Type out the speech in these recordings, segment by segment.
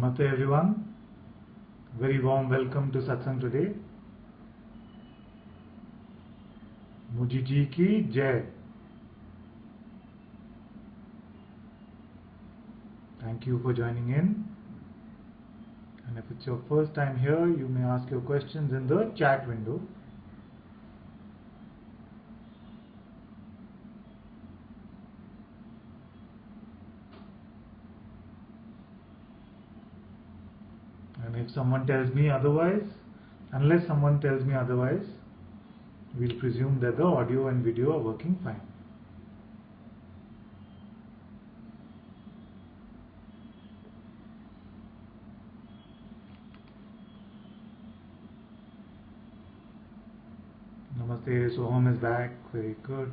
Namaste everyone. Very warm welcome to Satsang today. Muji ji ki jai. Thank you for joining in. And if it's your first time here, you may ask your questions in the chat window. And if someone tells me otherwise, unless someone tells me otherwise, we'll presume that the audio and video are working fine. Namaste, Soham is back, very good.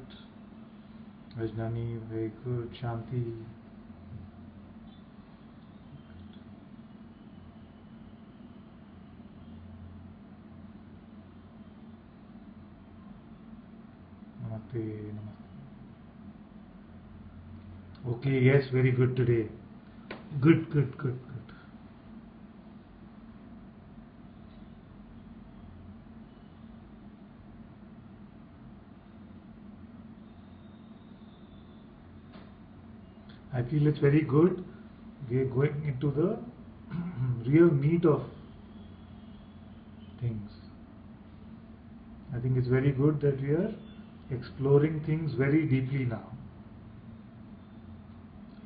Rajnani, very good. Shanti. Namaste. Okay, yes, very good today. Good. I feel it's very good. We are going into the real meat of things. I think it's very good that we are exploring things very deeply now.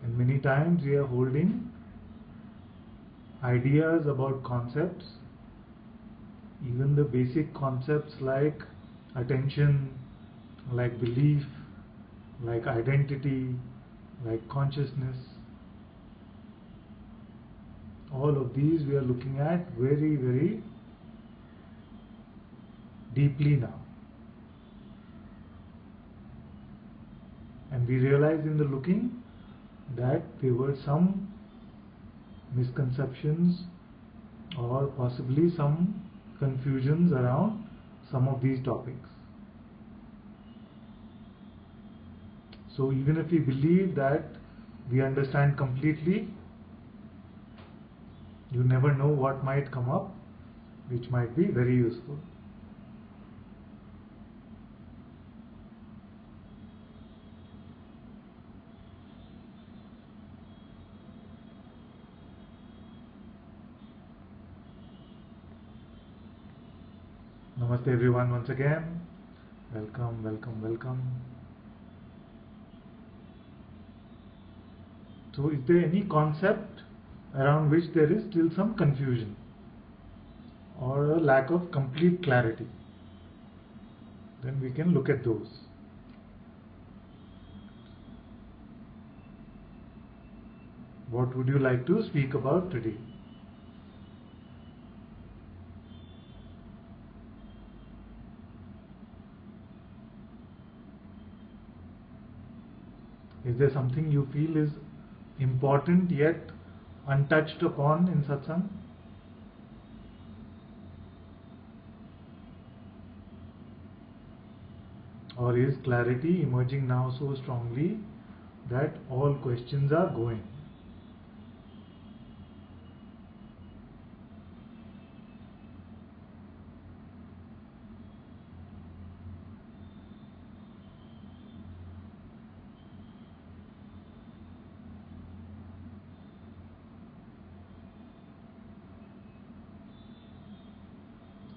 And many times we are holding ideas about concepts, even the basic concepts like attention, like belief, like identity, like consciousness. All of these we are looking at very, very deeply now. And we realize in the looking that there were some misconceptions or possibly some confusions around some of these topics. So even if we believe that we understand completely, you never know what might come up, which might be very useful. Namaste everyone once again. Welcome. So is there any concept around which there is still some confusion or a lack of complete clarity? Then we can look at those. What would you like to speak about today? Is there something you feel is important yet untouched upon in satsang? Or is clarity emerging now so strongly that all questions are going?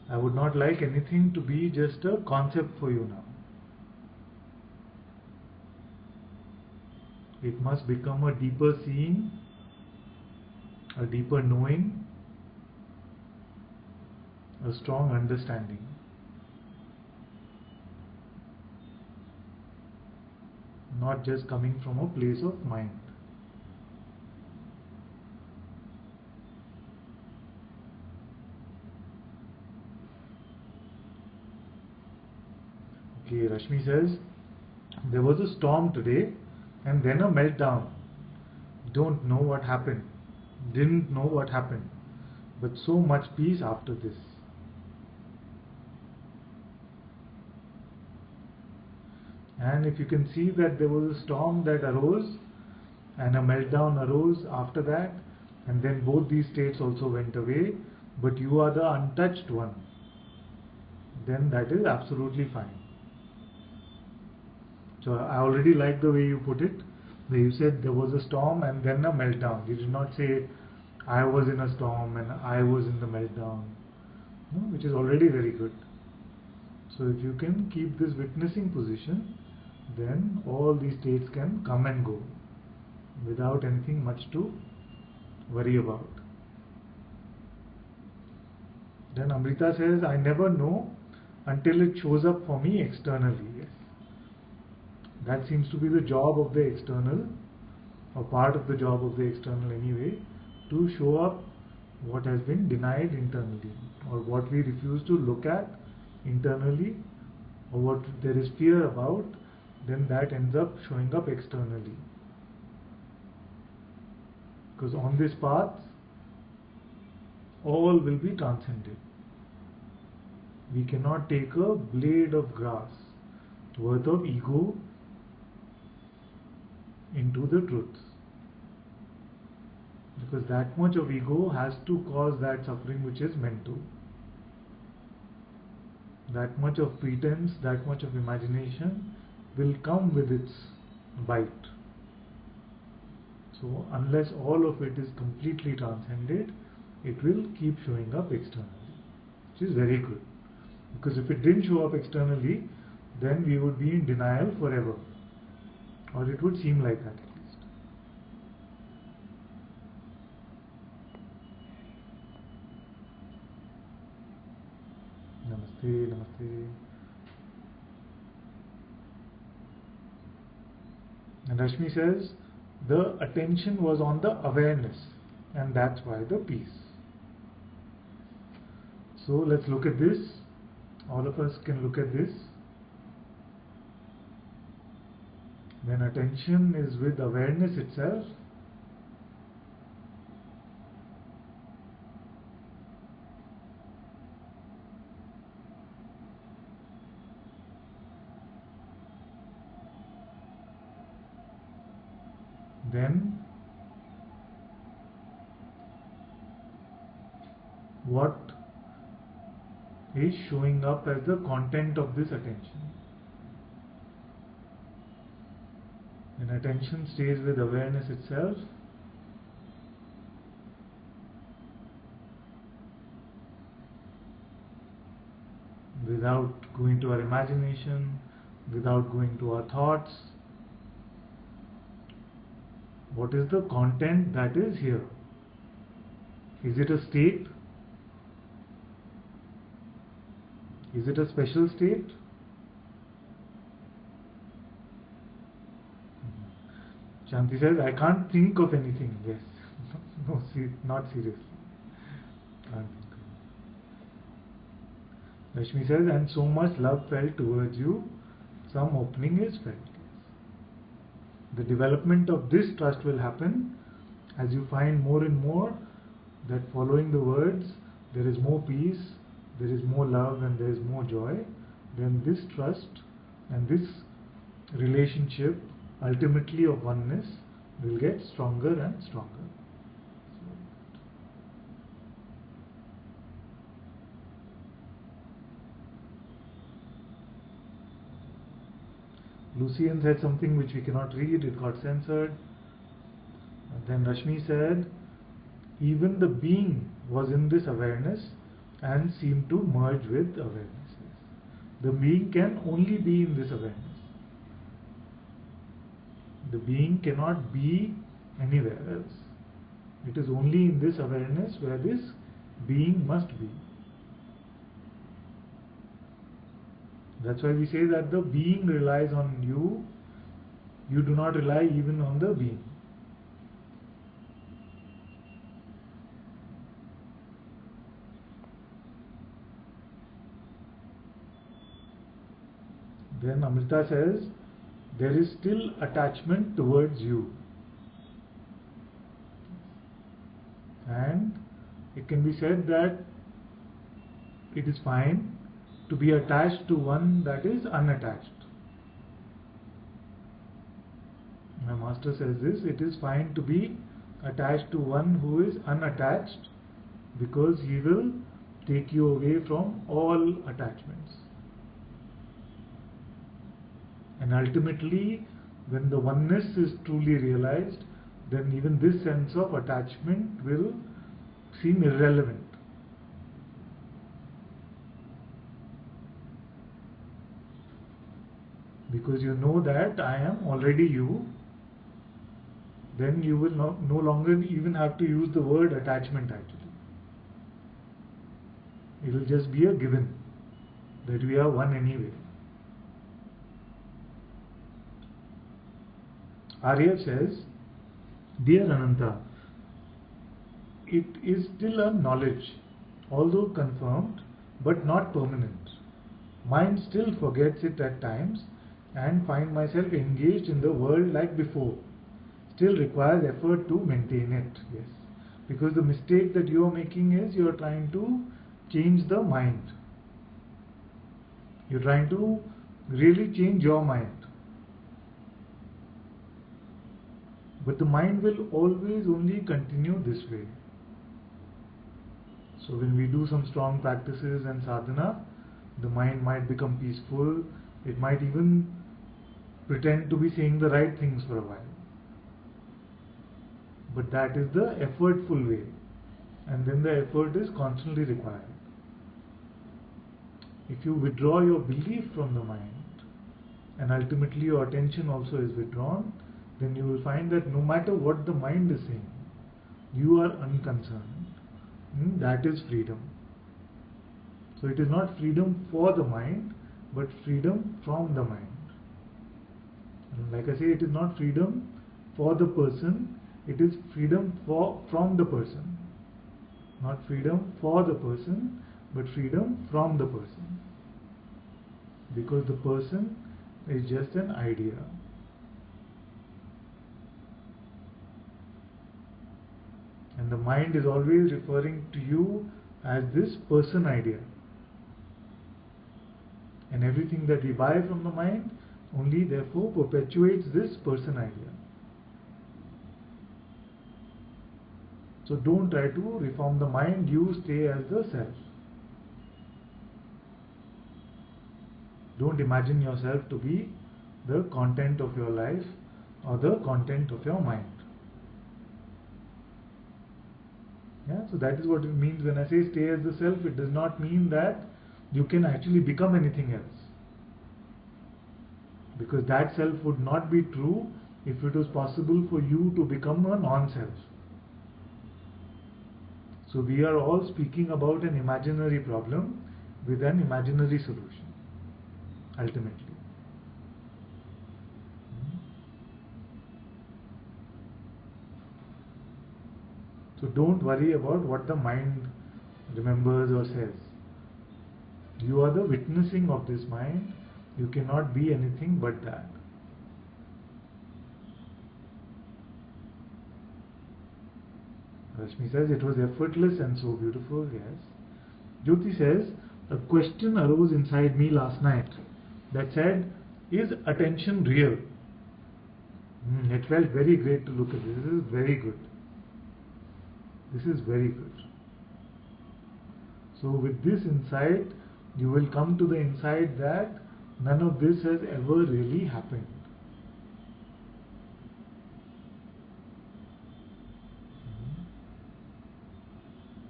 I would not like anything to be just a concept for you now. It must become a deeper seeing, a deeper knowing, a strong understanding. Not just coming from a place of mind. Okay, Rashmi says, there was a storm today and then a meltdown. Don't know what happened. Didn't know what happened. But so much peace after this. And if you can see that there was a storm that arose and a meltdown arose after that, and then both these states also went away, but you are the untouched one, then that is absolutely fine. So I already like the way you put it, where you said there was a storm and then a meltdown. You did not say I was in a storm and I was in the meltdown, no, which is already very good. So if you can keep this witnessing position, then all these states can come and go without anything much to worry about. Then Amrita says, I never know until it shows up for me externally. Yes. That seems to be the job of the external, or part of the job of the external anyway, to show up what has been denied internally, or what we refuse to look at internally, or what there is fear about, then that ends up showing up externally. Because on this path, all will be transcended. We cannot take a blade of grass worth of ego into the truth, because that much of ego has to cause that suffering which is meant to. That much of pretense, that much of imagination will come with its bite. So unless all of it is completely transcended, it will keep showing up externally, which is very good. Because if it didn't show up externally, then we would be in denial forever, or it would seem like that at least. Namaste, namaste. And Rashmi says, the attention was on the awareness, and that's why the peace. So let's look at this. All of us can look at this. When attention is with awareness itself, then what is showing up as the content of this attention? When attention stays with awareness itself, without going to our imagination, without going to our thoughts, what is the content that is here? Is it a state? Is it a special state? Shanti says, I can't think of anything. Yes. No, not seriously. Can't think of. Rashmi says, and so much love felt towards you, some opening is felt. The development of this trust will happen as you find more and more that following the words, there is more peace, there is more love, and there is more joy. Then this trust and this relationship, ultimately of oneness, will get stronger and stronger. Lucian said something which we cannot read, it got censored. And then Rashmi said, even the being was in this awareness and seemed to merge with awareness. The being can only be in this awareness. The being cannot be anywhere else. It is only in this awareness where this being must be. That's why we say that the being relies on you. You do not rely even on the being. Then Amrita says, there is still attachment towards you. And it can be said that it is fine to be attached to one that is unattached. My master says this, it is fine to be attached to one who is unattached, because he will take you away from all attachments. And ultimately, when the oneness is truly realized, then even this sense of attachment will seem irrelevant. Because you know that I am already you, then you will no longer even have to use the word attachment actually. It will just be a given that we are one anyway. Arya says, Dear Ananta, it is still a knowledge, although confirmed, but not permanent. Mind still forgets it at times and find myself engaged in the world like before. Still requires effort to maintain it. Yes. Because the mistake that you are making is you are trying to change the mind. You are trying to really change your mind. But the mind will always only continue this way. So when we do some strong practices and sadhana, the mind might become peaceful. It might even pretend to be saying the right things for a while. But that is the effortful way. And then the effort is constantly required. If you withdraw your belief from the mind, and ultimately your attention also is withdrawn, then you will find that no matter what the mind is saying, you are unconcerned. That is freedom. So it is not freedom for the mind, but freedom from the mind. And like I say, it is not freedom for the person, it is freedom from the person. Not freedom for the person, but freedom from the person. Because the person is just an idea. And the mind is always referring to you as this person idea. And everything that we buy from the mind only therefore perpetuates this person idea. So don't try to reform the mind, you stay as the self. Don't imagine yourself to be the content of your life or the content of your mind. Yeah, so that is what it means when I say stay as the self. It does not mean that you can actually become anything else. Because that self would not be true if it was possible for you to become a non-self. So we are all speaking about an imaginary problem with an imaginary solution, ultimately. So don't worry about what the mind remembers or says. You are the witnessing of this mind. You cannot be anything but that. Rashmi says it was effortless and so beautiful. Yes. Jyoti says a question arose inside me last night that said, is attention real? It felt very great to look at this. This is very good. This is very good. So with this insight, you will come to the insight that none of this has ever really happened.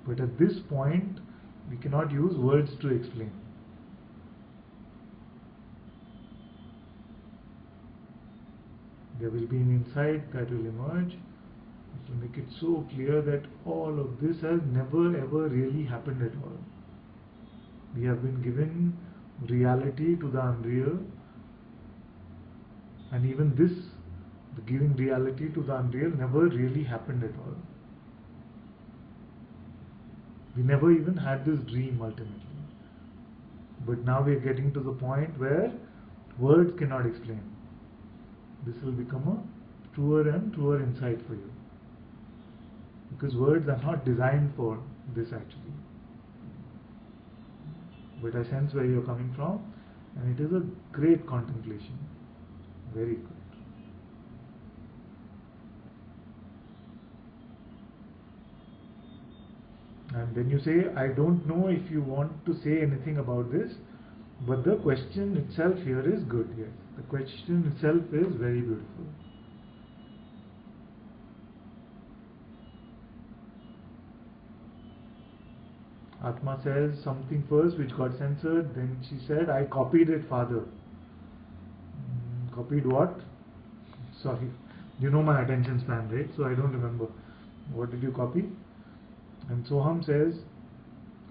But at this point, we cannot use words to explain. There will be an insight that will emerge. It will make it so clear that all of this has never ever really happened at all. We have been given reality to the unreal, and even this, the giving reality to the unreal, never really happened at all. We never even had this dream ultimately. But now we are getting to the point where words cannot explain. This will become a truer and truer insight for you. Because words are not designed for this actually. But I sense where you are coming from, and it is a great contemplation. Very good. Then you say, I don't know if you want to say anything about this, but the question itself here is good. Yes, the question itself is very beautiful. Atma says something first which got censored, then she said, I copied it, father. Copied what? Sorry, you know my attention span, right? So I don't remember. What did you copy? And Soham says,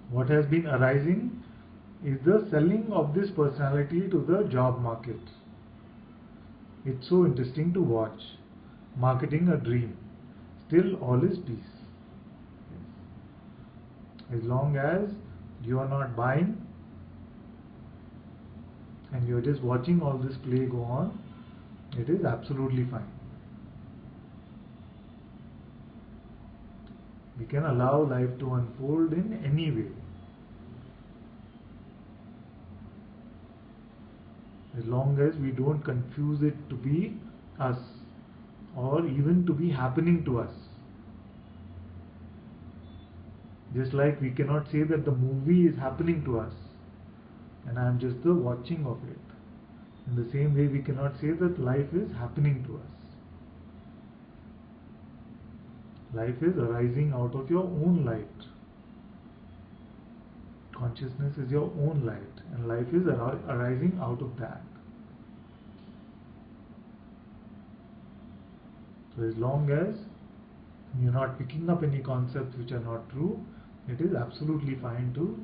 what has been arising is the selling of this personality to the job market. It's so interesting to watch. Marketing a dream. Still all is peace. As long as you are not buying and you're just watching all this play go on, it is absolutely fine. We can allow life to unfold in any way. As long as we don't confuse it to be us or even to be happening to us. Just like we cannot say that the movie is happening to us and I am just the watching of it. In the same way, we cannot say that life is happening to us. Life is arising out of your own light. Consciousness is your own light, and life is arising out of that. So as long as you're not picking up any concepts which are not true, it is absolutely fine to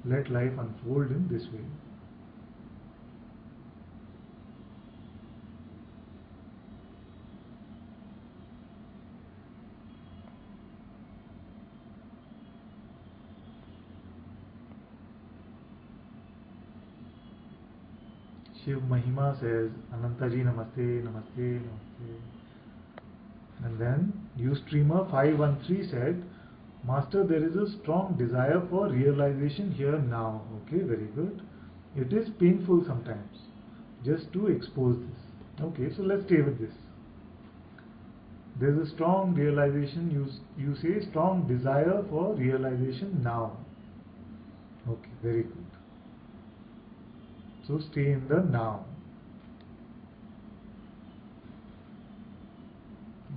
let life unfold in this way. Shiv Mahima says, Anantaji Namaste, Namaste, Namaste. And then Ustreamer 513 said, Master, there is a strong desire for realization here now. Okay, very good. It is painful sometimes just to expose this. Okay, so let's stay with this. There is a strong realization, you say strong desire for realization now. Okay, very good. So stay in the now.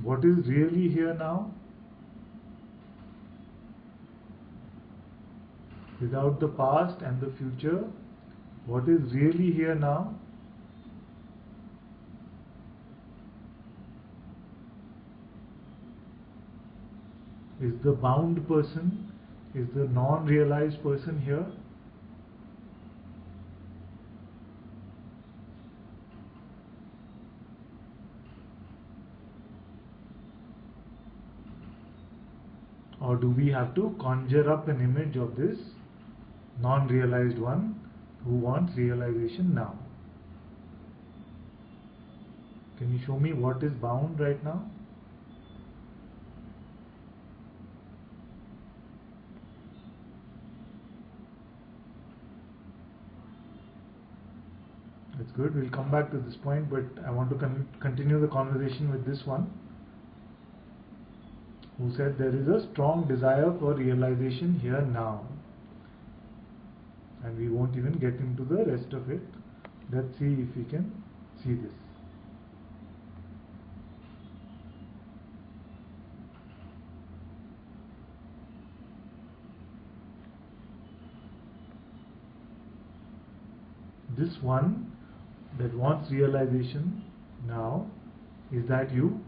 What is really here now? Without the past and the future, what is really here now? Is the bound person, is the non-realized person here? Or do we have to conjure up an image of this non-realized one who wants realization now? Can you show me what is bound right now? That's good. We'll come back to this point, but I want to continue the conversation with this one, who said there is a strong desire for realization here now. And we won't even get into the rest of it. Let's see if we can see this. This one that wants realization now, is that you?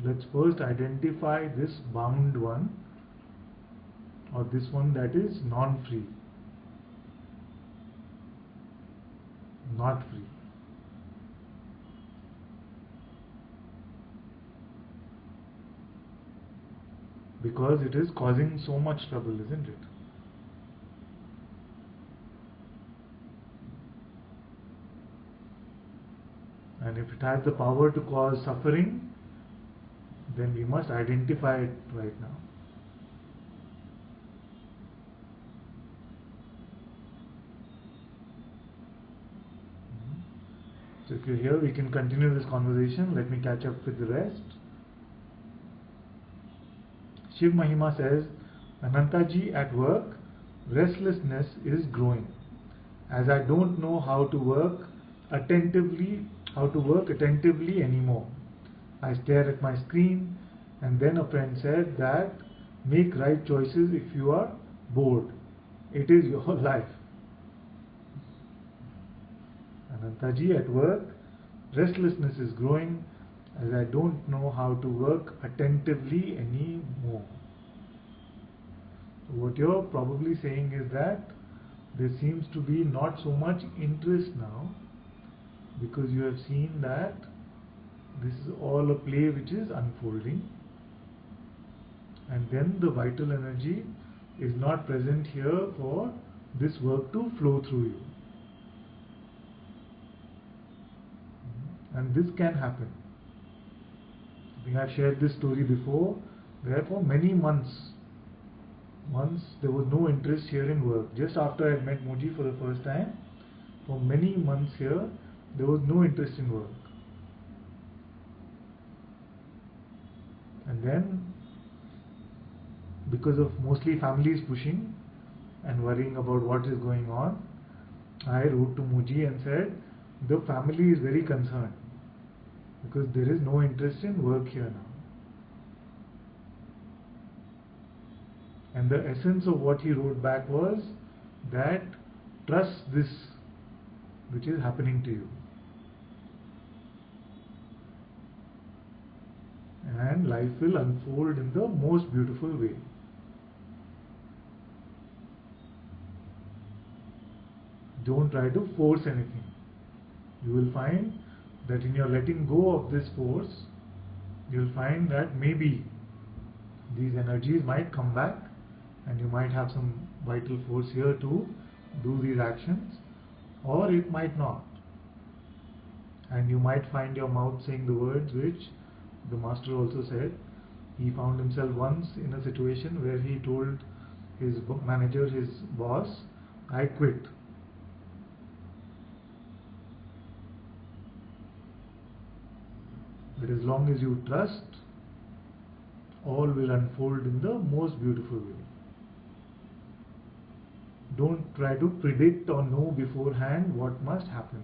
Let's first identify this bound one, or this one that is non-free, not free. Because it is causing so much trouble, isn't it? And if it has the power to cause suffering, then we must identify it right now. So if you're here, we can continue this conversation. Let me catch up with the rest. Shiv Mahima says, Anantaji, at work, restlessness is growing. As I don't know how to work attentively anymore. I stare at my screen, and then a friend said that make right choices if you are bored. It is your life. Anantaji, at work, restlessness is growing as I don't know how to work attentively anymore. What you're probably saying is that there seems to be not so much interest now, because you have seen that this is all a play which is unfolding, and then the vital energy is not present here for this work to flow through you. And this can happen. I think I've shared this story before, where for many months there was no interest here in work. Just after I met Moji for the first time, for many months here, there was no interest in work. And then, because of mostly families pushing and worrying about what is going on, I wrote to Moji and said, the family is very concerned because there is no interest in work here now. And the essence of what he wrote back was that trust this which is happening to you, and life will unfold in the most beautiful way. Don't try to force anything. You will find that in your letting go of this force, you will find that maybe these energies might come back and you might have some vital force here to do these actions, or it might not. And you might find your mouth saying the words which the master also said. He found himself once in a situation where he told his manager, his boss, I quit. But as long as you trust, all will unfold in the most beautiful way. Don't try to predict or know beforehand what must happen.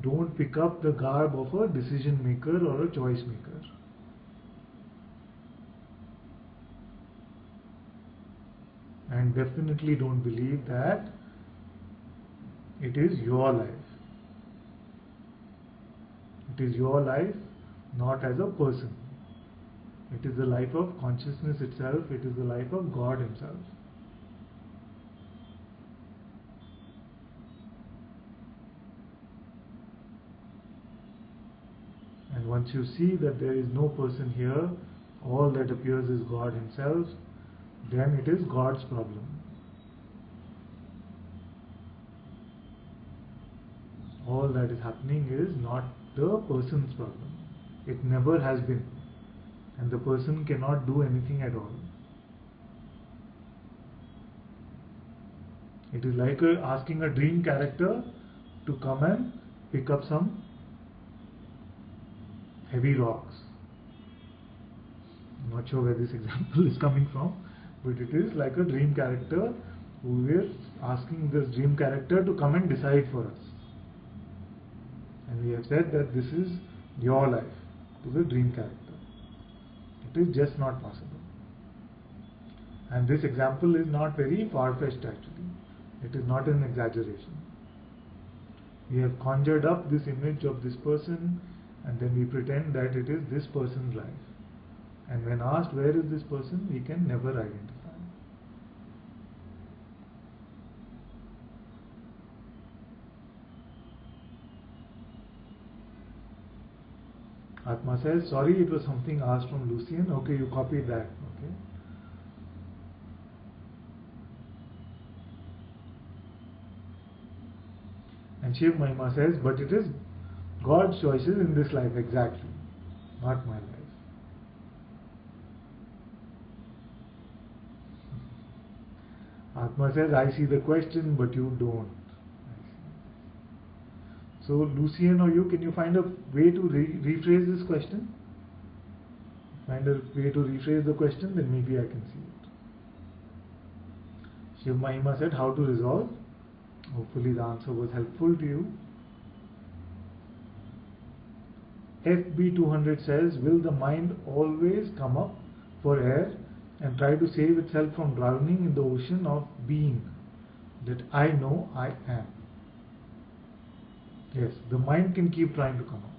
Don't pick up the garb of a decision maker or a choice maker. And definitely don't believe that it is your life. It is your life, not as a person. It is the life of consciousness itself. It is the life of God Himself. And once you see that there is no person here, all that appears is God Himself, then it is God's problem. All that is happening is not the person's problem. It never has been. And the person cannot do anything at all. It is like asking a dream character to come and pick up some heavy rocks. I'm not sure where this example is coming from, but it is like a dream character who is asking this dream character to come and decide for us. And we have said that this is your life to the dream character. It is just not possible. And this example is not very far-fetched actually. It is not an exaggeration. We have conjured up this image of this person, and then we pretend that it is this person's life. And when asked where is this person, we can never identify. Atma says, sorry, it was something asked from Lucian. Okay, you copied that. Okay. And Shiv Mahima says, but it is God's choices in this life exactly, not my life. Atma says, I see the question, but you don't. So, Lucian or you, can you find a way to rephrase this question? find a way to rephrase the question, then maybe I can see it. Shiv Mahima said, how to resolve? Hopefully the answer was helpful to you. FB200 says, will the mind always come up for air and try to save itself from drowning in the ocean of being that I know I am? Yes, the mind can keep trying to come up.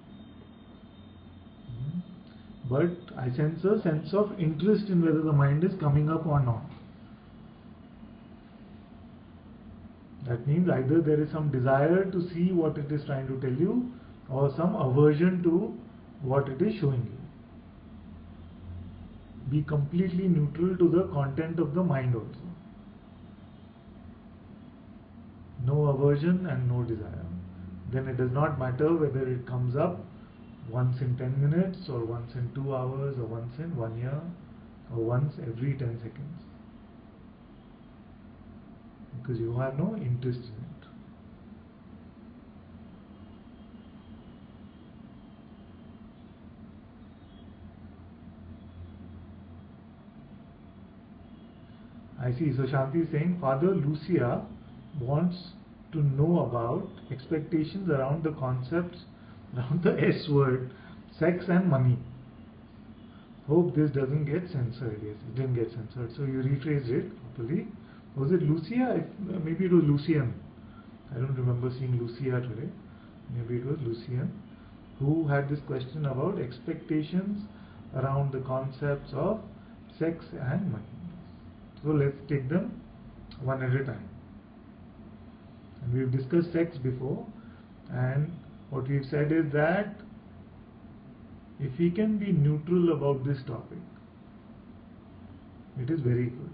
But I sense a sense of interest in whether the mind is coming up or not. That means either there is some desire to see what it is trying to tell you, or some aversion to what it is showing you. Be completely neutral to the content of the mind also. No aversion and no desire. Then it does not matter whether it comes up once in 10 minutes, or once in 2 hours, or once in 1 year, or once every 10 seconds. Because you have no interest in it. I see. So Shanti is saying, Father Lucia wants to know about expectations around the concepts, around the S word, sex and money. Hope this doesn't get censored. Yes, it didn't get censored. So you rephrased it properly. Was it Lucia? Maybe it was Lucian. I don't remember seeing Lucia today. Maybe it was Lucian who had this question about expectations around the concepts of sex and money. So let's take them one at a time. And we've discussed sex before, and what we've said is that if we can be neutral about this topic, it is very good.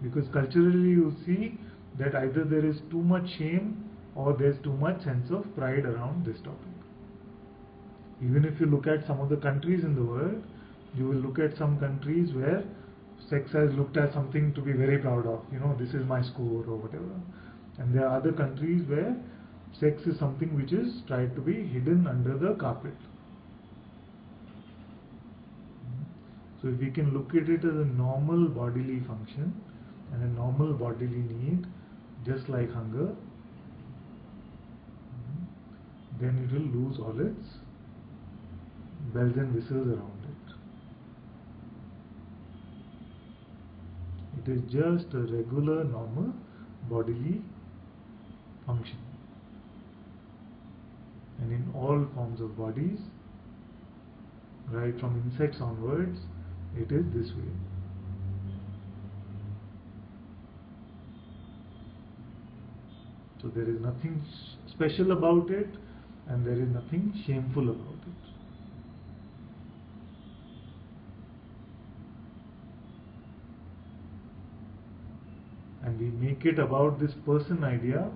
Because culturally you see that either there is too much shame or there's too much sense of pride around this topic. Even if you look at some of the countries in the world, you will look at some countries where sex has looked as something to be very proud of. You know, this is my score or whatever. And there are other countries where sex is something which is tried to be hidden under the carpet. So if we can look at it as a normal bodily function and a normal bodily need, just like hunger, then it will lose all its bells and whistles around it. It is just a regular, normal bodily function. And in all forms of bodies, right from insects onwards, it is this way. So there is nothing special about it, and there is nothing shameful about it. And we make it about this person idea,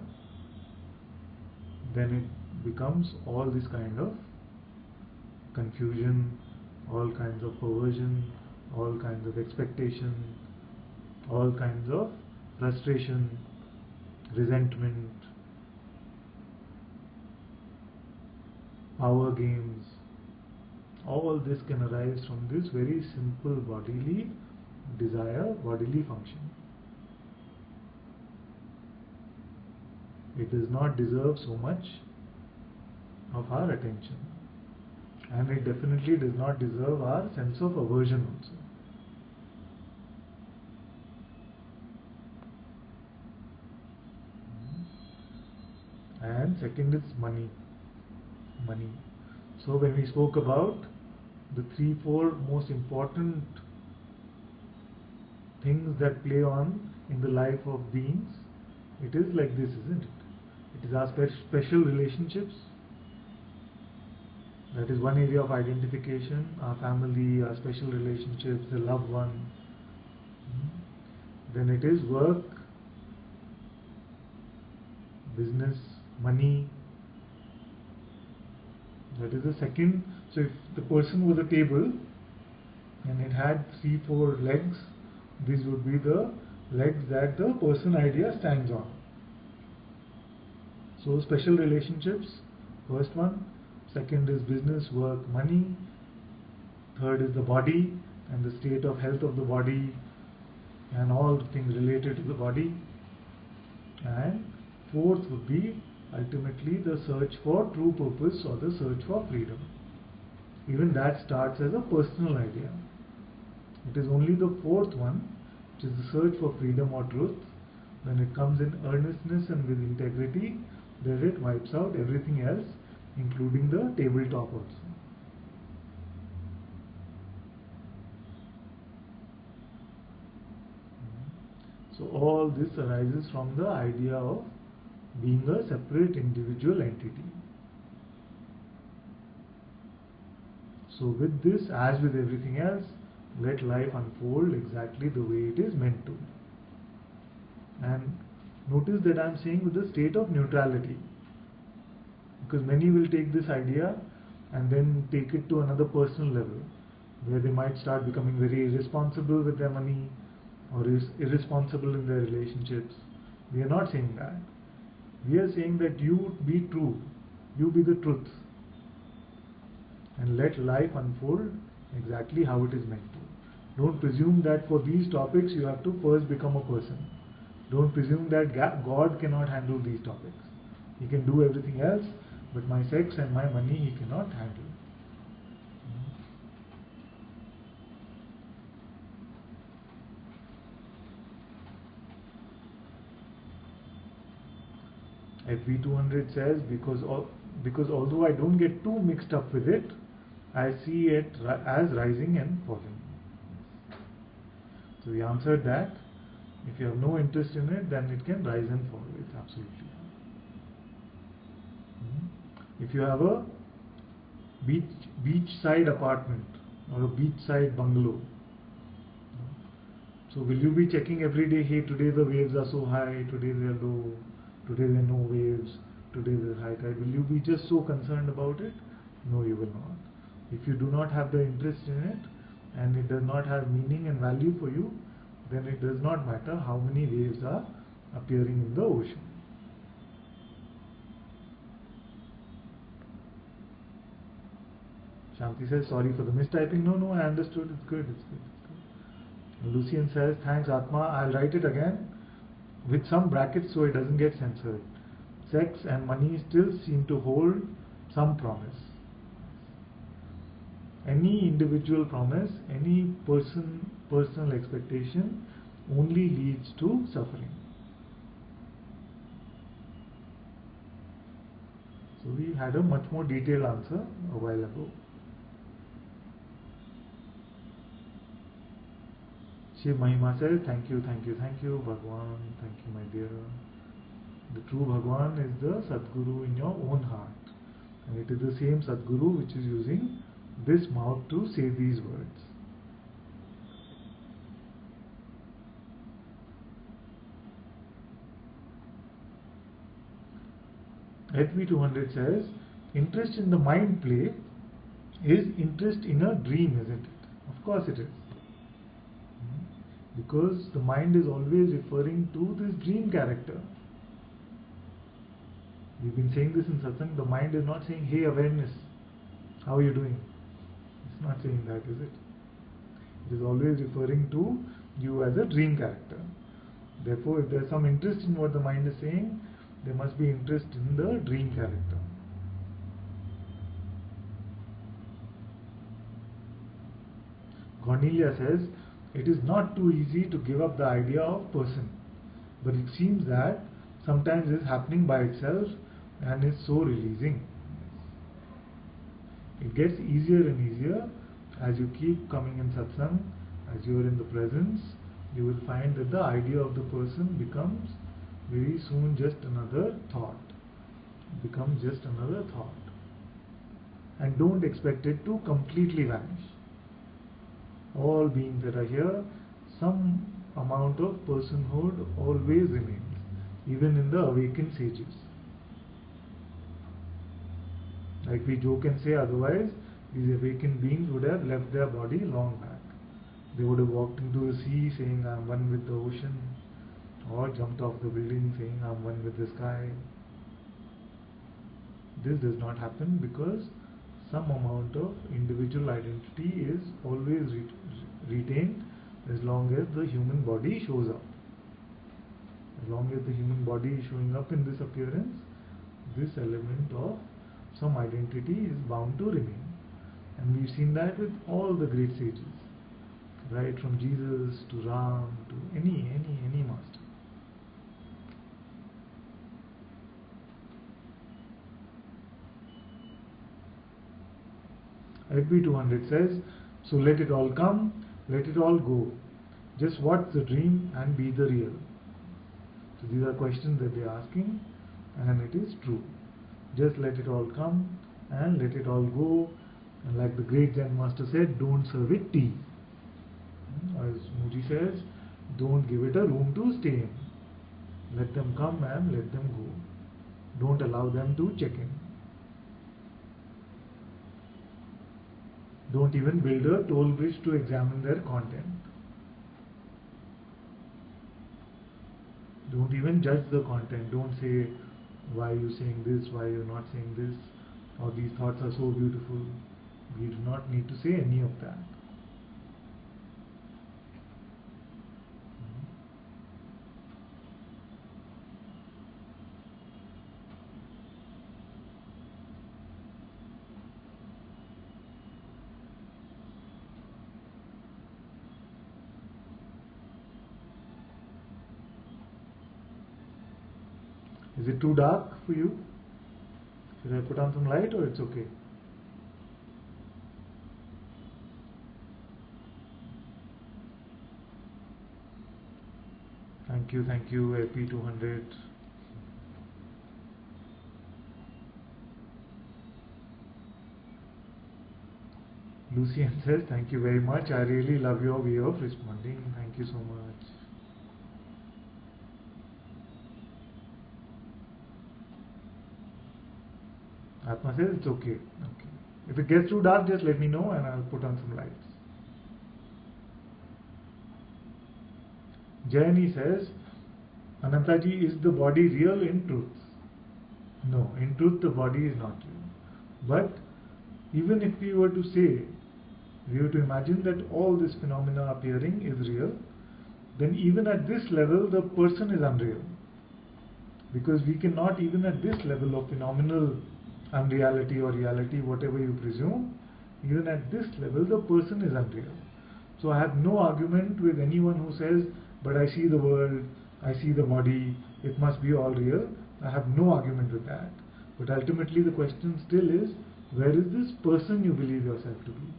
then it becomes all this kind of confusion, all kinds of perversion, all kinds of expectation, all kinds of frustration, resentment, power games. All this can arise from this very simple bodily desire, bodily function. It does not deserve so much of our attention, and it definitely does not deserve our sense of aversion also. And second is money. So when we spoke about the 3-4 most important things that play on in the life of beings, it is like this, isn't it? It is our special relationships. That is one area of identification, our family, our special relationships, the loved one. Then it is work, business, money. That is the second. So if the person was a table and it had 3-4 legs, these would be the legs that the person idea stands on. So special relationships, first one. Second is business, work, money. Third is the body and the state of health of the body and all things related to the body. And fourth would be ultimately the search for true purpose or the search for freedom. Even that starts as a personal idea. It is only the fourth one, which is the search for freedom or truth. When it comes in earnestness and with integrity, then it wipes out everything else, including the tabletop also. So all this arises from the idea of being a separate individual entity. So with this, as with everything else, let life unfold exactly the way it is meant to. And notice that I am saying with the state of neutrality, because many will take this idea and then take it to another personal level, where they might start becoming very irresponsible with their money or irresponsible in their relationships. We are not saying that. We are saying that you be true, you be the truth, and let life unfold exactly how it is meant to. Don't presume that for these topics you have to first become a person. Don't presume that God cannot handle these topics. He can do everything else, but my sex and my money He cannot handle. FB200 says, because although I don't get too mixed up with it, I see it as rising and falling. So we answered that. If you have no interest in it, then it can rise and fall. It's absolutely fine. If you have a beachside apartment or a beachside bungalow, so will you be checking every day, hey, today the waves are so high, today they are low, today there are no waves, today there is high tide? Will you be just so concerned about it? No, you will not. If you do not have the interest in it and it does not have meaning and value for you, then it does not matter how many waves are appearing in the ocean. Shanti says, sorry for the mistyping. No, I understood. It's good. Lucian says, thanks Atma, I'll write it again with some brackets so it doesn't get censored. Sex and money still seem to hold some promise. Any individual promise, any personal expectation only leads to suffering. So we had a much more detailed answer a while ago. Shiv Mahima says, thank you, Bhagwan, thank you, my dear. The true Bhagwan is the Sadguru in your own heart. And it is the same Sadguru which is using this mouth to say these words. FB200 says, interest in the mind play is interest in a dream, isn't it? Of course it is. Because the mind is always referring to this dream character. We've been saying this in satsang. The mind is not saying, hey awareness, how are you doing? It's not saying that, is it? It is always referring to you as a dream character. Therefore, if there is some interest in what the mind is saying, there must be interest in the dream character. Cornelia says, it is not too easy to give up the idea of person, but it seems that sometimes it is happening by itself and is so releasing. It gets easier and easier as you keep coming in satsang, as you are in the presence. You will find that the idea of the person becomes very soon just another thought. It becomes just another thought. And don't expect it to completely vanish. All beings that are here, some amount of personhood always remains, even in the awakened sages. Like we joke and say, otherwise these awakened beings would have left their body long back. They would have walked into the sea saying, I am one with the ocean, or jumped off the building saying, I am one with the sky. This does not happen because some amount of individual identity is always retained as long as the human body shows up. As long as the human body is showing up in this appearance, this element of some identity is bound to remain. And we've seen that with all the great sages, right from Jesus to Ram to any master. LP 200 says, so let it all come, let it all go. Just watch the dream and be the real. So these are questions that they are asking, and it is true. Just let it all come and let it all go. And like the great Zen master said, don't serve it tea. As Mooji says, don't give it a room to stay in. Let them come and let them go. Don't allow them to check in. Don't even build a toll bridge to examine their content. Don't even judge the content. Don't say, why are you saying this, why you're not saying this, or these thoughts are so beautiful. We do not need to say any of that. Is it too dark for you? Should I put on some light or it's okay? Thank you, AP200. Lucian says, thank you very much. I really love your way of responding. Thank you so much. Atma says it's okay. If it gets too dark, just let me know and I'll put on some lights. Jayani says, Anantaji, is the body real in truth? No, in truth the body is not real. But even if we were to say, we were to imagine that all this phenomena appearing is real, then even at this level the person is unreal. Because we cannot even at this level of phenomenal unreality or reality, whatever you presume, even at this level the person is unreal. So I have no argument with anyone who says, but I see the world, I see the body, it must be all real. I have no argument with that. But ultimately the question still is, where is this person you believe yourself to be?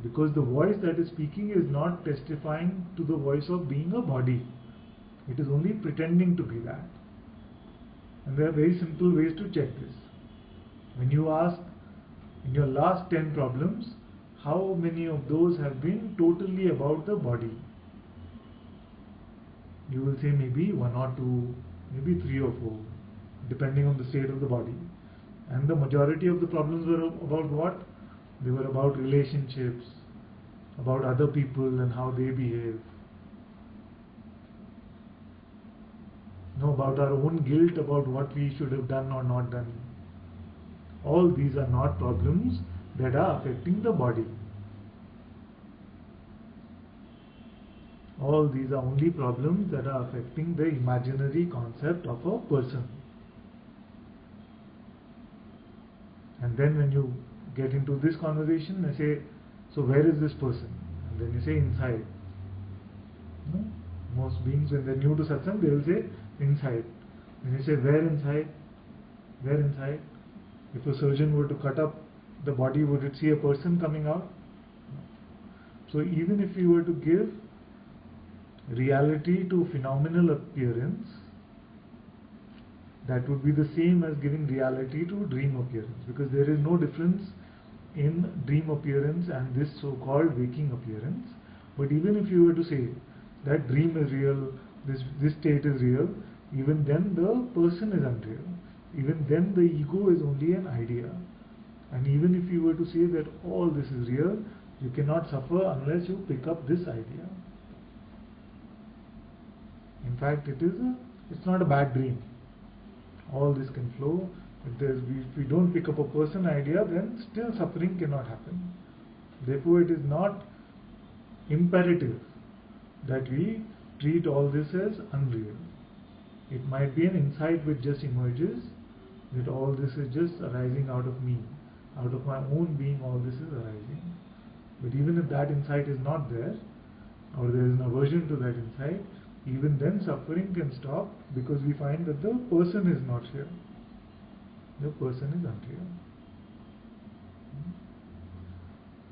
Because the voice that is speaking is not testifying to the voice of being a body. It is only pretending to be that. And there are very simple ways to check this. When you ask, in your last 10 problems, how many of those have been totally about the body? You will say maybe 1 or 2, maybe 3 or 4, depending on the state of the body. And the majority of the problems were about what? They were about relationships, about other people and how they behave. No, about our own guilt, about what we should have done or not done. All these are not problems that are affecting the body. All these are only problems that are affecting the imaginary concept of a person. And then when you get into this conversation, I say, so where is this person? And then you say, inside. No? Most beings, when they're new to satsang, they will say, inside. When you say, where inside? Where inside? If a surgeon were to cut up the body, would it see a person coming out? No. So even if you were to give reality to phenomenal appearance, that would be the same as giving reality to dream appearance, because there is no difference in dream appearance and this so-called waking appearance. But even if you were to say that dream is real, this state is real, even then the person is unreal. Even then the ego is only an idea. And even if you were to say that all this is real, you cannot suffer unless you pick up this idea. In fact, it's not a bad dream. All this can flow If we don't pick up a person idea, then still suffering cannot happen. Therefore, it is not imperative that we treat all this as unreal. It might be an insight which just emerges that all this is just arising out of me, out of my own being, all this is arising. But even if that insight is not there, or there is an aversion to that insight, even then suffering can stop because we find that the person is not here. The person is unreal.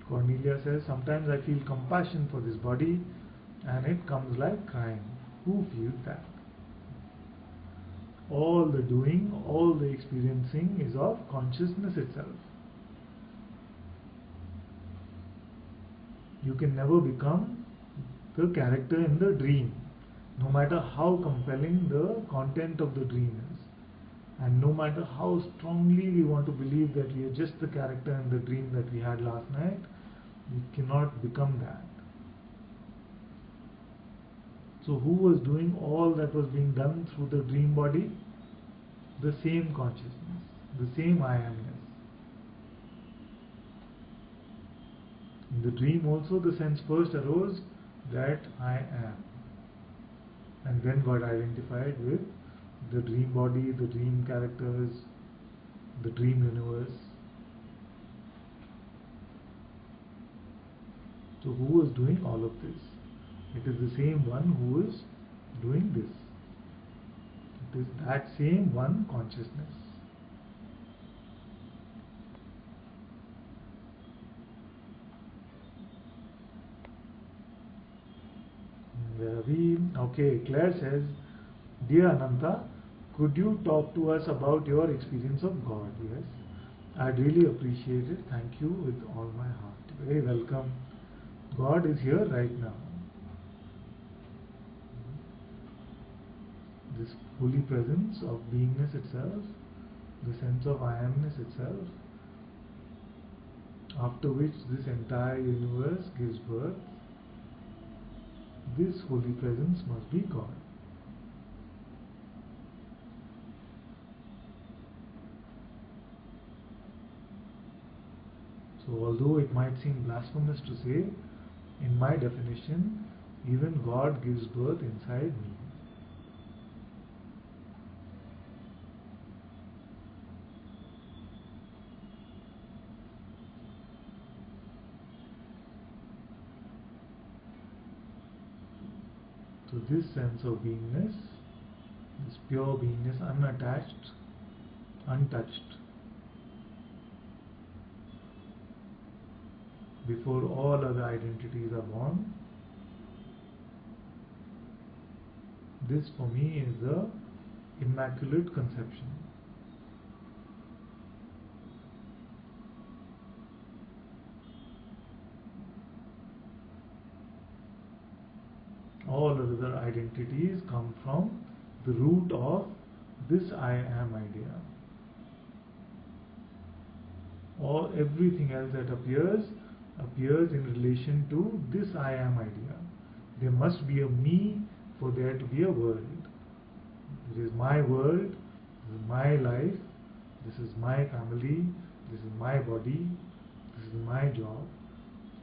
Cornelia says, sometimes I feel compassion for this body and it comes like crying. Who feels that? All the doing, all the experiencing is of consciousness itself. You can never become the character in the dream, no matter how compelling the content of the dream is. And no matter how strongly we want to believe that we are just the character in the dream that we had last night, we cannot become that. So who was doing all that was being done through the dream body? The same consciousness, the same I amness. In the dream also the sense first arose that I am, and then got identified with the dream body, the dream characters, the dream universe. So who was doing all of this? It is the same one who is doing this. It is that same one consciousness. Okay, Claire says, Dear Ananta, could you talk to us about your experience of God? Yes, I'd really appreciate it. Thank you with all my heart. Very welcome. God is here right now. This holy presence of beingness itself, the sense of I amness itself, after which this entire universe gives birth, this holy presence must be God. So although it might seem blasphemous to say, in my definition, even God gives birth inside me. So this sense of beingness, this pure beingness, unattached, untouched, before all other identities are born, this for me is the Immaculate Conception. All other identities come from the root of this I am idea. Or everything else that appears in relation to this I am idea. There must be a me for there to be a world. It is my world, this is my life, this is my family, this is my body, this is my job.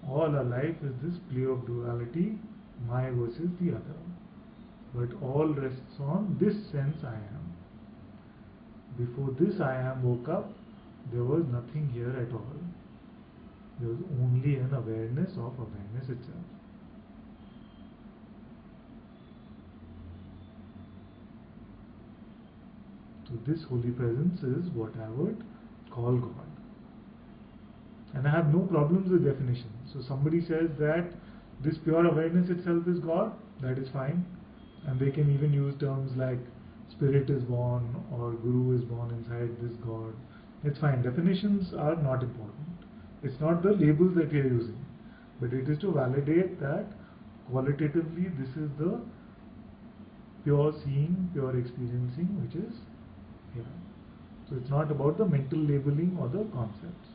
All our life is this play of duality, my versus the other. But all rests on this sense I am. Before this I am woke up, there was nothing here at all. There was only an awareness of awareness itself. So this holy presence is what I would call God. And I have no problems with definition. So somebody says that this pure awareness itself is God, that is fine. And they can even use terms like spirit is born or guru is born inside this God. It's fine. Definitions are not important. It's not the labels that we are using. But it is to validate that qualitatively this is the pure seeing, pure experiencing which is here. So it's not about the mental labeling or the concepts.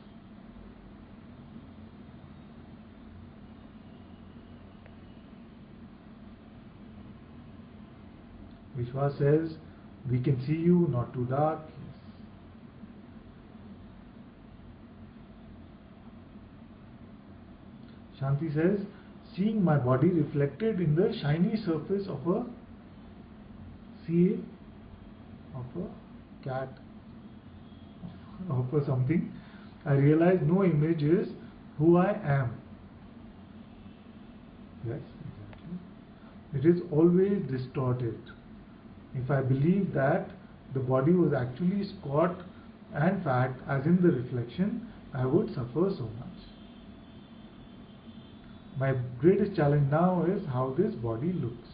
Vishwa says, we can see you, not too dark. Yes. Shanti says, seeing my body reflected in the shiny surface of a of a cat, of a something, I realize no image is who I am. Yes, exactly. It is always distorted. If I believe that the body was actually squat and fat as in the reflection, I would suffer so much. My greatest challenge now is how this body looks.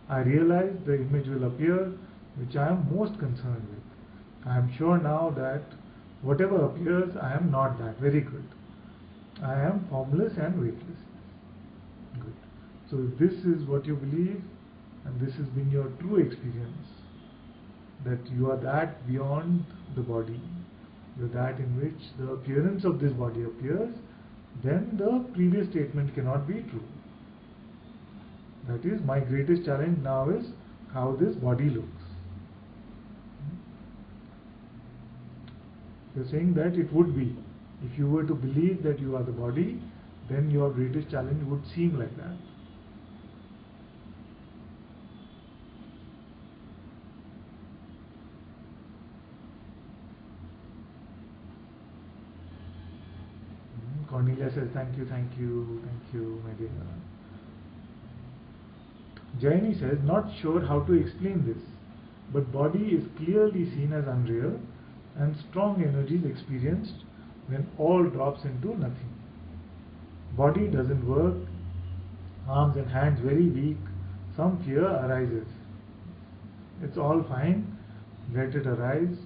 I realize the image will appear which I am most concerned with. I am sure now that whatever appears, I am not that. Very good. I am formless and weightless. Good. So if this is what you believe, and this has been your true experience, that you are that beyond the body, you are that in which the appearance of this body appears, then the previous statement cannot be true. That is, my greatest challenge now is how this body looks. You are saying that it would be. If you were to believe that you are the body, then your greatest challenge would seem like that. Cornelia says, thank you, my dear. Jaini says, not sure how to explain this, but body is clearly seen as unreal and strong energies experienced when all drops into nothing. Body doesn't work, arms and hands very weak, some fear arises. It's all fine, let it arise.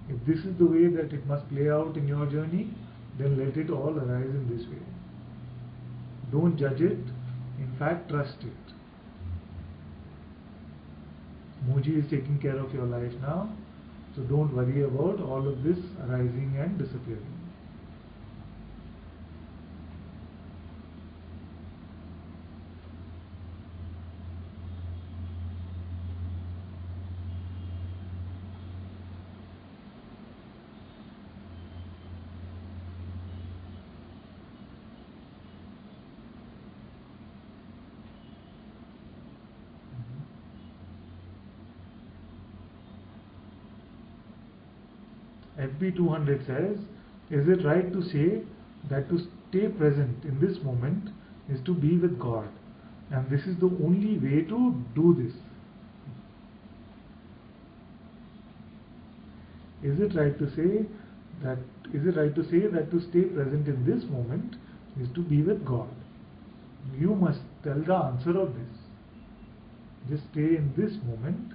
If this is the way that it must play out in your journey, then let it all arise in this way. Don't judge it, in fact trust it. Muji is taking care of your life now, so don't worry about all of this arising and disappearing. FB200 says, is it right to say that to stay present in this moment is to be with God, and this is the only way to do this? Is it right to say that to stay present in this moment is to be with God? You must tell the answer of this. Just stay in this moment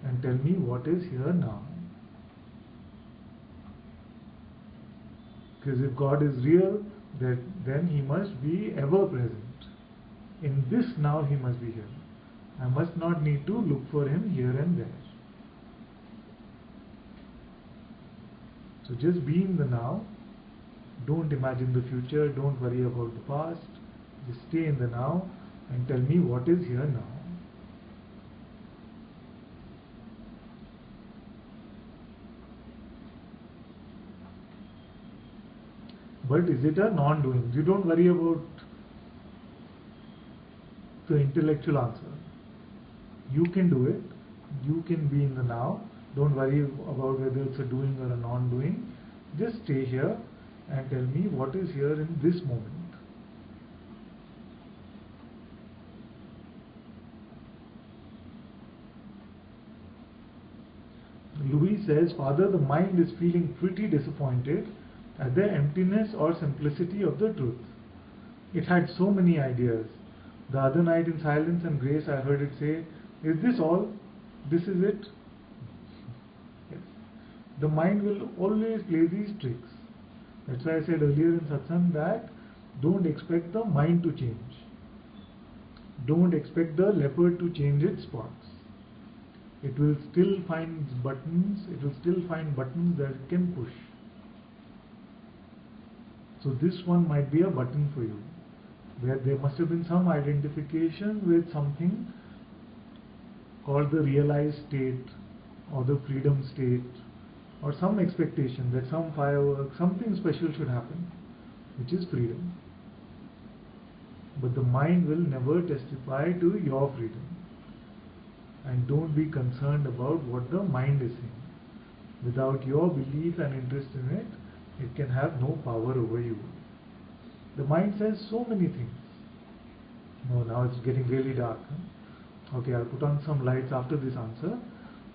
and tell me what is here now. Because if God is real, then He must be ever present. In this now He must be here. I must not need to look for Him here and there. So just be in the now. Don't imagine the future. Don't worry about the past. Just stay in the now and tell me what is here now. But is it a non-doing? You don't worry about the intellectual answer. You can do it. You can be in the now. Don't worry about whether it's a doing or a non-doing. Just stay here and tell me what is here in this moment. Louis says, Father, the mind is feeling pretty disappointed at the emptiness or simplicity of the truth. It had so many ideas. The other night in silence and grace I heard it say, is this all? This is it? Yes. The mind will always play these tricks. That's why I said earlier in satsang that don't expect the mind to change. Don't expect the leopard to change its spots. It will still find buttons, that it can push. So this one might be a button for you, where there must have been some identification with something called the realized state or the freedom state, or some expectation that some firework, something special should happen. which is freedom. But the mind will never testify to your freedom. And don't be concerned about what the mind is saying. Without your belief and interest in it, it can have no power over you. The mind says so many things. No, now it's getting really dark. Okay, I'll put on some lights after this answer.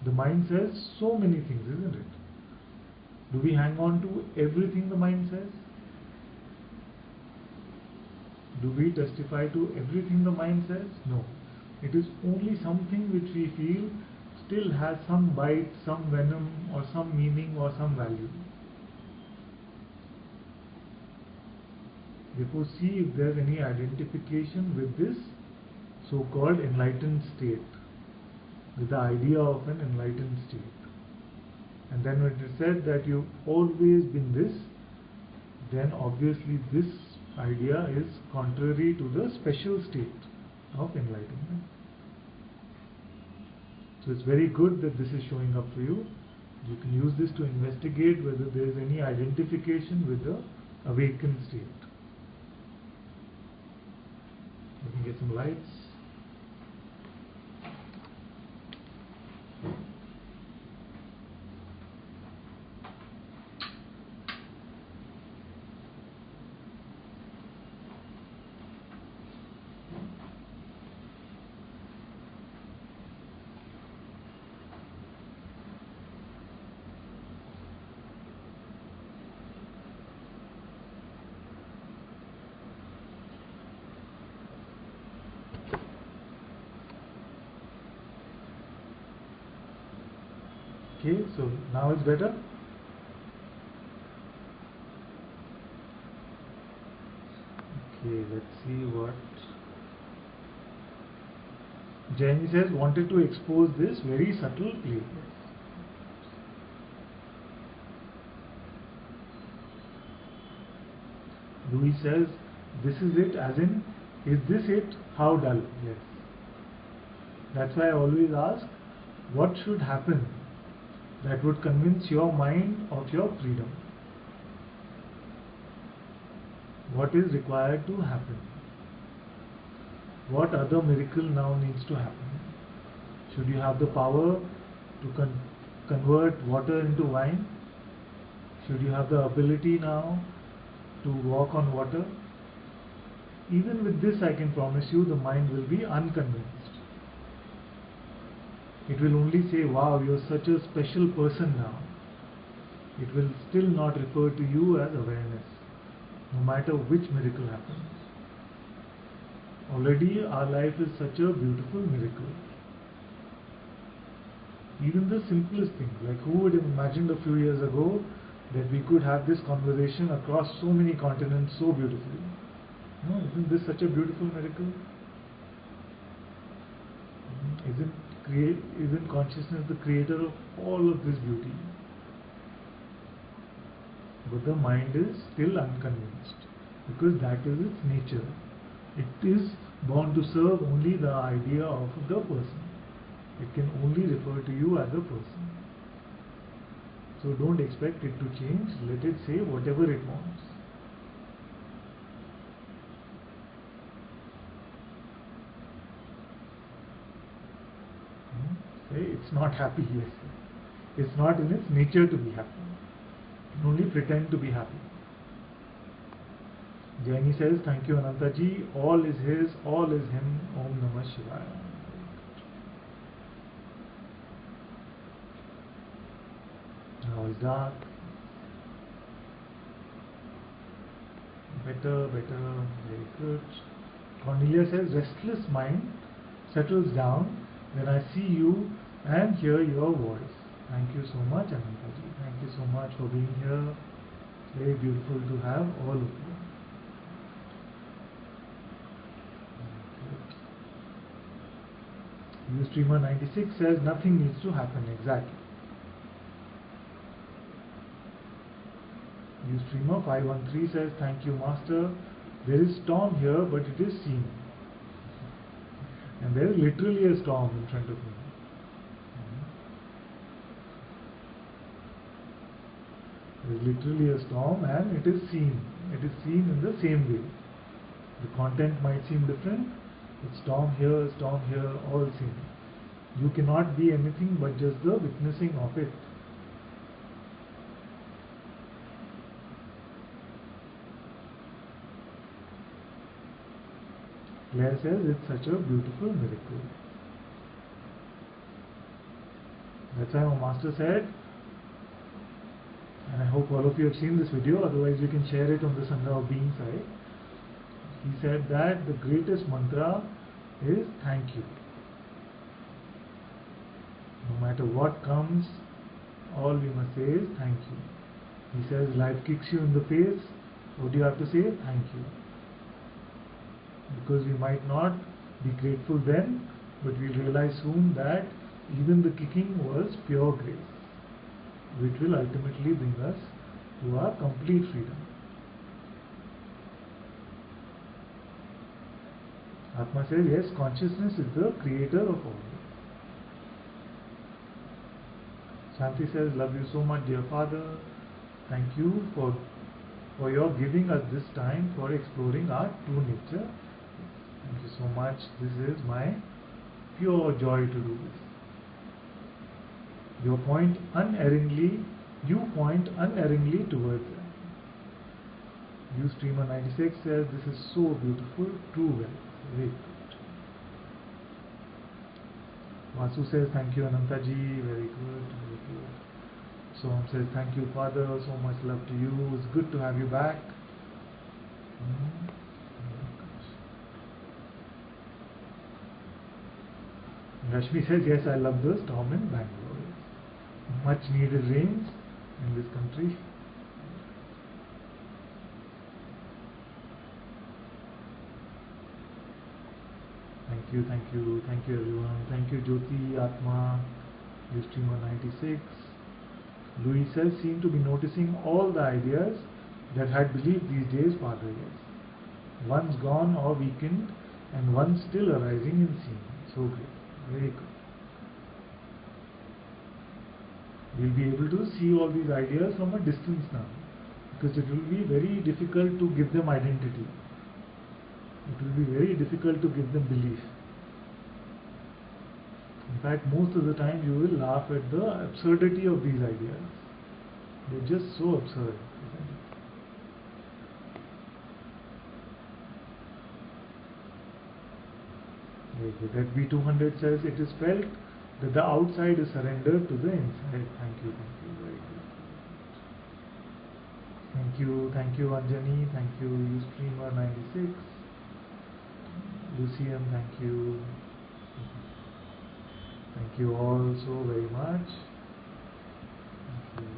The mind says so many things, isn't it? Do we hang on to everything the mind says? Do we testify to everything the mind says? No. It is only something which we feel still has some bite, some venom, or some meaning, or some value. Therefore, see if there is any identification with this so-called enlightened state, with the idea of an enlightened state. And then when it is said that you've always been this, then obviously this idea is contrary to the special state of enlightenment. So it's very good that this is showing up for you. You can use this to investigate whether there is any identification with the awakened state. Let me get some lights. Okay, so now it's better. Okay, let's see what Jaini says. Wanted to expose this very subtle play. Louis says, this is it, as in, is this it? How dull? Yes. That's why I always ask, what should happen that would convince your mind of your freedom? What is required to happen? What other miracle now needs to happen? Should you have the power to convert water into wine? Should you have the ability now to walk on water? Even with this, I can promise you, the mind will be unconvinced. It will only say, wow, you're such a special person now. It will still not refer to you as awareness, no matter which miracle happens. Already our life is such a beautiful miracle. Even the simplest things, like who would have imagined a few years ago that we could have this conversation across so many continents so beautifully? No, isn't this such a beautiful miracle? Isn't consciousness the creator of all of this beauty? But the mind is still unconvinced, because that is its nature. It is born to serve only the idea of the person. It can only refer to you as a person. So don't expect it to change. Let it say whatever it wants. Say it's not happy, yes. It's not in its nature to be happy. It can only pretend to be happy. Jaini says, thank you Anantaji, all is his, all is him, Om Namah Shivaya. Now it's dark. Better, very good. Cornelia says, restless mind settles down when I see you and hear your voice. Thank you so much Anantaji. Thank you so much for being here. Very beautiful to have all of you. Ustreamer 96 says nothing needs to happen. Exactly. Ustreamer 513 says thank you Master. There is storm here, but it is seen. And there is literally a storm in front of me. There is literally a storm and it is seen. it is seen in the same way. The content might seem different, but storm here, all same. You cannot be anything but just the witnessing of it. Claire says it's such a beautiful miracle. That's why my master said, and I hope all of you have seen this video, otherwise you can share it on the Sangha of Being side. He said that the greatest mantra is thank you. No matter what comes, all we must say is thank you. He says life kicks you in the face, what do you have to say? Thank you. Because we might not be grateful then, but we'll realize soon that even the kicking was pure grace, which will ultimately bring us to our complete freedom. Atma says, yes, consciousness is the creator of all. Shanti says, love you so much, dear Father. Thank you for your giving us this time for exploring our true nature. Thank you so much. This is my pure joy to do this. You point unerringly towards it. Ustreamer 96 says, this is so beautiful, true well. Very good. Vasu says, thank you Anantaji, very good, very good. Soham says, thank you Father, so much love to you, it's good to have you back. Rashmi says, yes, I love the storm in Bangalore. Much needed rains in this country. Thank you everyone. Thank you Jyoti, Atma, Ustreamer 96. Louis says, seem to be noticing all the ideas that had believed these days, Father, yes. One's gone or weakened and one still arising in seeing. So great, very good. We'll be able to see all these ideas from a distance now, because it will be very difficult to give them identity. It will be very difficult to give them belief. In fact, most of the time you will laugh at the absurdity of these ideas. They're just so absurd, isn't it? Very good. At B200 says, it is felt that the outside is surrendered to the inside. Thank you, very good. Thank you Anjani, thank you Ustreamer 96. Lucian, thank you. Thank you all so very much. Thank you.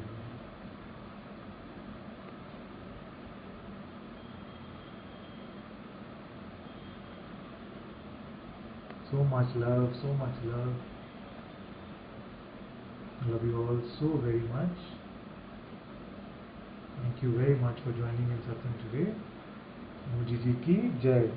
So much love, so much love. I love you all so very much. Thank you very much for joining in Satsang today. Moji Ji ki Jai.